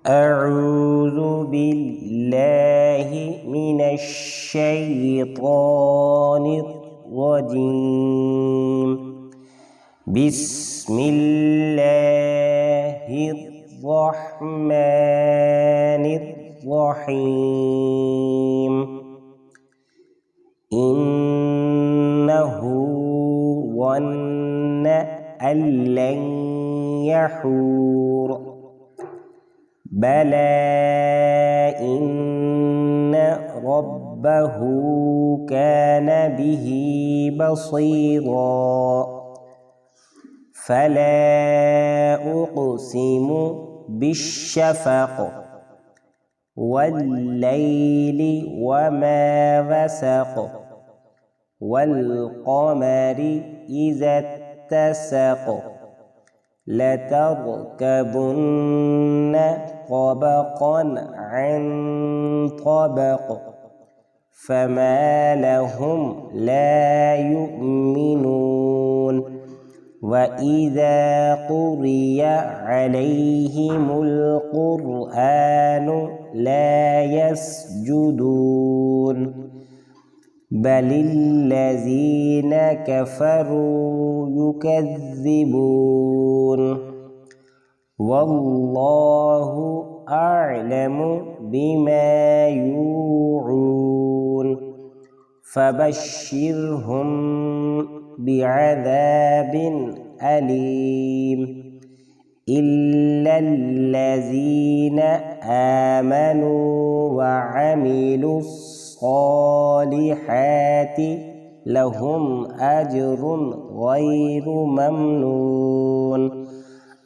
أعوذ بالله من الشيطان الرجيم بسم الله الرحمن الرحيم إنه ظن أن لن يحور بلى إن ربه كان به بصيرا فلا أقسم بالشفق والليل وما وسق والقمر إذا اتسق لتركبن طبقا عن طبق فما لهم لا يؤمنون وإذا قرئ عليهم القرآن لا يسجدون بل الذين كفروا يكذبون والله أعلم بما يوعون فبشرهم بعذاب أليم إلا الذين آمنوا وعملوا الصالحات لهم أجر غير ممنون।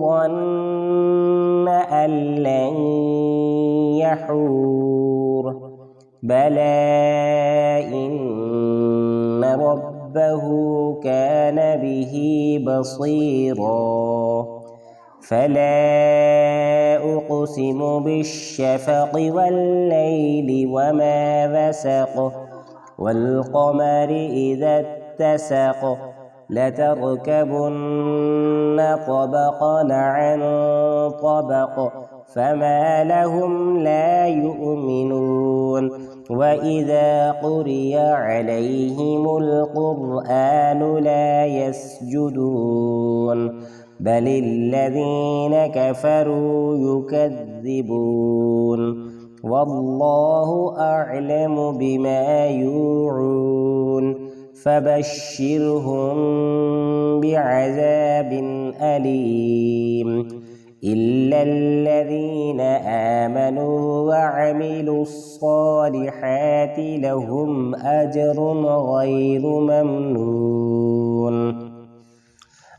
ظن أن لن يحور بلى إن ربه كان به بصيرا فلا أقسم بالشفق والليل وما وسق والقمر إذا اتسق لتركبن طبقا عن طبق فما لهم لا يؤمنون وإذا قرئ عليهم القرآن لا يسجدون بل الذين كفروا يكذبون والله أعلم بما يوعون فبشرهم بعذاب أليم إلا الذين آمنوا وعملوا الصالحات لهم أجر غير ممنون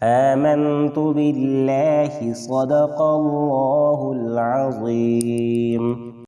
آمنت بالله صدق الله العظيم।